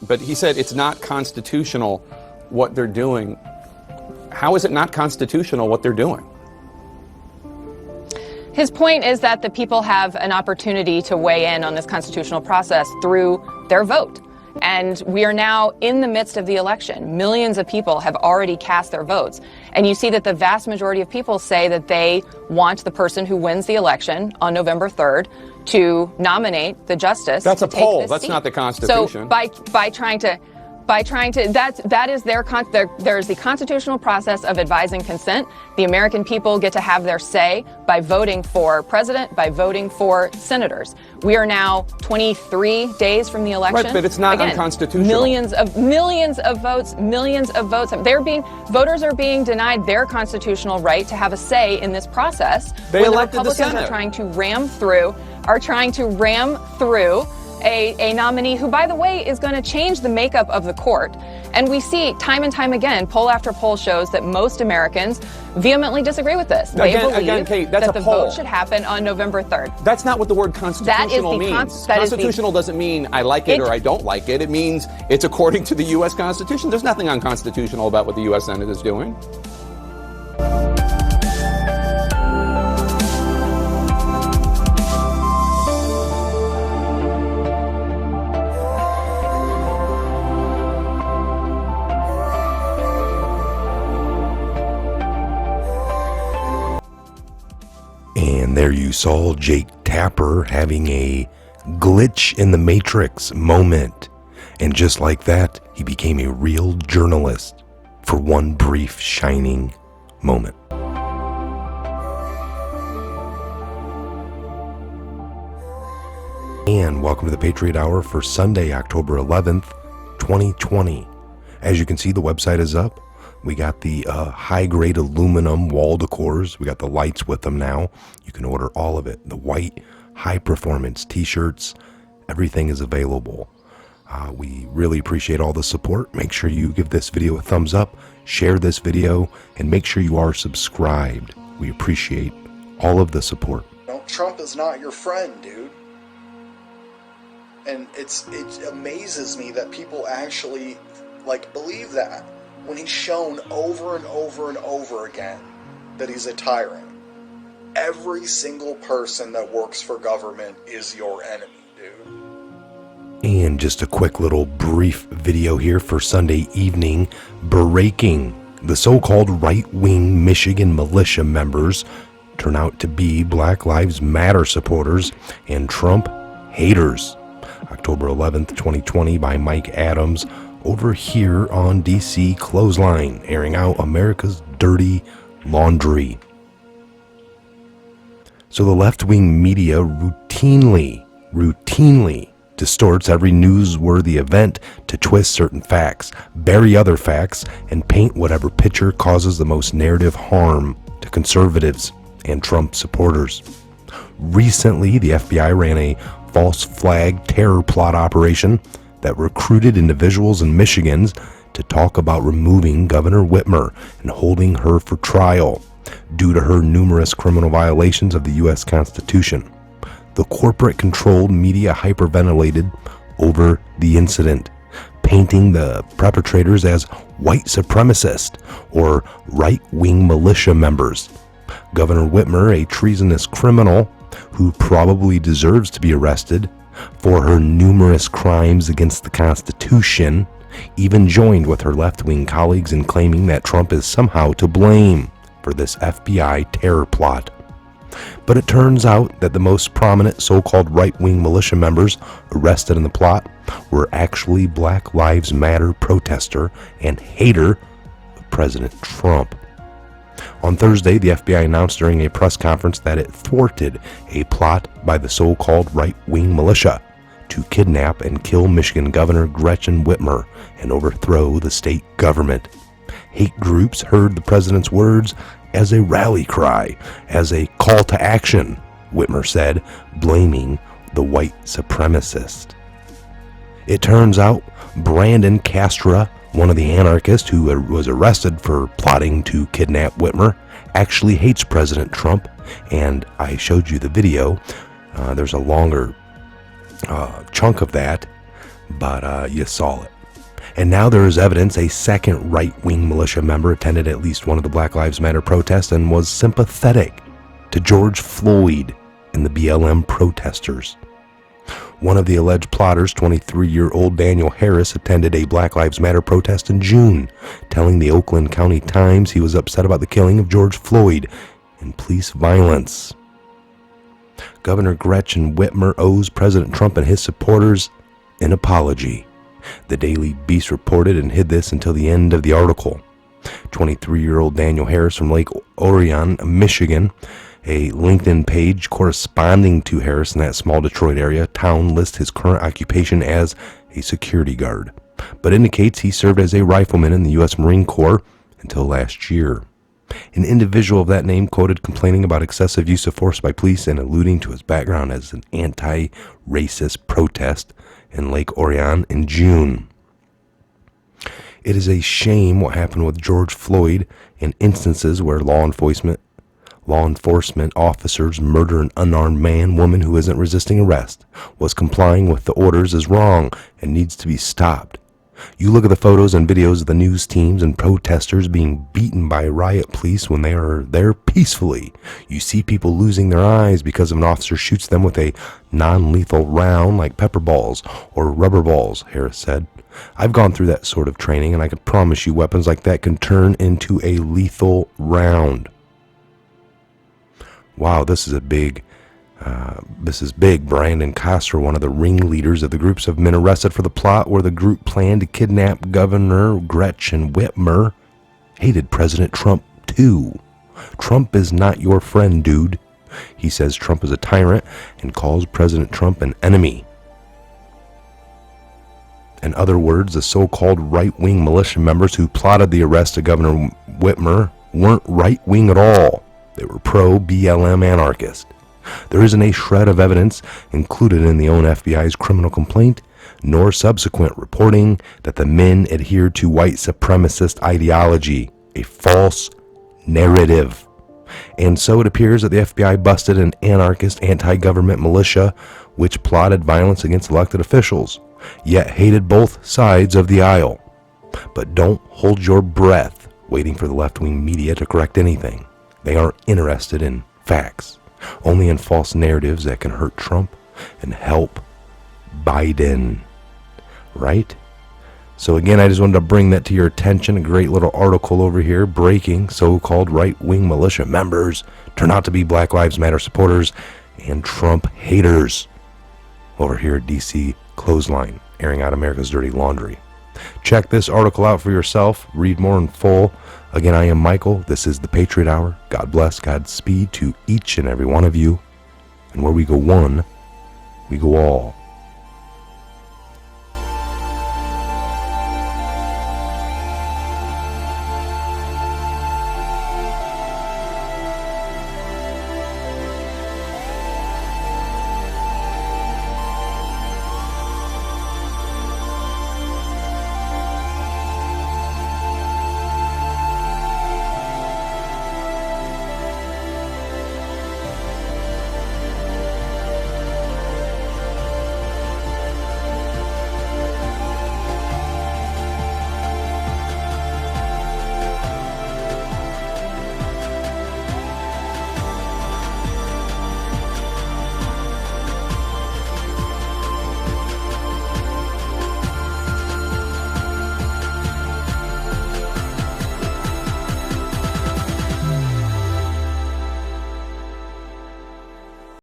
but he said it's not constitutional what they're doing. How is it not constitutional what they're doing? His point is that the people have an opportunity to weigh in on this constitutional process through their vote. And we are now in the midst of the election. Millions of people have already cast their votes. And you see that the vast majority of people say that they want the person who wins the election on November 3rd to nominate the justice. That's a poll. That's seat. not the Constitution. So by trying to that is there's the constitutional process of advise and consent. The American people get to have their say by voting for president, by voting for senators. We are now 23 days from the election. Right, but it's not unconstitutional. Millions of votes. Voters are being denied their constitutional right to have a say in this process. They elected the Republicans Senate. are trying to ram through a nominee who, by the way, is going to change the makeup of the court. And we see time and time again, poll after poll shows that most Americans vehemently disagree with this. They believe Kate, that's that a the poll. vote should happen on November 3rd. That's not what the word constitutional means. Constitutional doesn't mean I like it or I don't like it. It means it's according to the U.S. Constitution. There's nothing unconstitutional about what the U.S. Senate is doing. And there you saw Jake Tapper having a glitch in the Matrix moment. And just like that, he became a real journalist for one brief shining moment. And welcome to the Patriot Hour for Sunday, October 11th, 2020. As you can see, the website is up. We got the high-grade aluminum wall decors. We got the lights with them now. You can order all of it. The white high-performance t-shirts. Everything is available. We really appreciate all the support. Make sure you give this video a thumbs up, share this video, and make sure you are subscribed. We appreciate all of the support. No, Trump is not your friend, dude. And it amazes me that people actually, believe that. When he's shown over and over and over again that he's a tyrant. Every single person that works for government is your enemy, dude. And just a quick little brief video here for Sunday evening. Breaking. The so-called right-wing Michigan militia members turn out to be Black Lives Matter supporters and Trump haters. October 11th, 2020 by Mike Adams. Over here on DC Clothesline, airing out America's dirty laundry. So the left-wing media routinely distorts every newsworthy event to twist certain facts, bury other facts, and paint whatever picture causes the most narrative harm to conservatives and Trump supporters. Recently, the FBI ran a false flag terror plot operation that recruited individuals in Michigan to talk about removing Governor Whitmer and holding her for trial due to her numerous criminal violations of the U.S. Constitution. The corporate-controlled media hyperventilated over the incident, painting the perpetrators as white supremacist or right-wing militia members. Governor Whitmer, a treasonous criminal who probably deserves to be arrested for her numerous crimes against the Constitution, even joined with her left-wing colleagues in claiming that Trump is somehow to blame for this FBI terror plot. But it turns out that the most prominent so-called right-wing militia members arrested in the plot were actually Black Lives Matter protester and hater of President Trump. On Thursday, the FBI announced during a press conference that it thwarted a plot by the so-called right-wing militia to kidnap and kill Michigan Governor Gretchen Whitmer and overthrow the state government. Hate groups heard the president's words as a rally cry, as a call to action, Whitmer said, blaming the white supremacist. It turns out Brandon Castra, one of the anarchists who was arrested for plotting to kidnap Whitmer, actually hates President Trump, and I showed you the video. There's a longer chunk of that, but you saw it. And now there is evidence a second right-wing militia member attended at least one of the Black Lives Matter protests and was sympathetic to George Floyd and the BLM protesters. One of the alleged plotters, 23-year-old Daniel Harris, attended a Black Lives Matter protest in June, telling the Oakland County Times he was upset about the killing of George Floyd and police violence. Governor Gretchen Whitmer owes President Trump and his supporters an apology. The Daily Beast reported and hid this until the end of the article. 23-year-old Daniel Harris from Lake Orion, Michigan, a LinkedIn page corresponding to Harris in that small Detroit area town lists his current occupation as a security guard, but indicates he served as a rifleman in the U.S. Marine Corps until last year. An individual of that name quoted complaining about excessive use of force by police and alluding to his background as an anti-racist protest in Lake Orion in June. It is a shame what happened with George Floyd in instances where law enforcement officers murder an unarmed man, woman who isn't resisting arrest, was complying with the orders is wrong and needs to be stopped. You look at the photos and videos of the news teams and protesters being beaten by riot police when they are there peacefully. You see people losing their eyes because an officer shoots them with a non-lethal round like pepper balls or rubber balls, Harris said. I've gone through that sort of training, and I can promise you weapons like that can turn into a lethal round. Wow, this is big. Brandon Costner, one of the ringleaders of the groups, have been arrested for the plot where the group planned to kidnap Governor Gretchen Whitmer. Hated President Trump, too. Trump is not your friend, dude. He says Trump is a tyrant and calls President Trump an enemy. In other words, the so-called right-wing militia members who plotted the arrest of Governor Whitmer weren't right-wing at all. They were pro-BLM anarchists. There isn't a shred of evidence included in the own FBI's criminal complaint, nor subsequent reporting that the men adhered to white supremacist ideology, a false narrative. And so it appears that the FBI busted an anarchist anti-government militia which plotted violence against elected officials, yet hated both sides of the aisle. But don't hold your breath waiting for the left-wing media to correct anything. They aren't interested in facts, only in false narratives that can hurt Trump and help Biden, right? So again, I just wanted to bring that to your attention. A great little article over here. Breaking: so-called right-wing militia members turn out to be Black Lives Matter supporters and Trump haters. Over here at DC Clothesline, airing out America's dirty laundry. Check this article out for yourself. Read more in full. Again, I am Michael. This is the Patriot Hour. God bless, Godspeed to each and every one of you. And where we go one, we go all.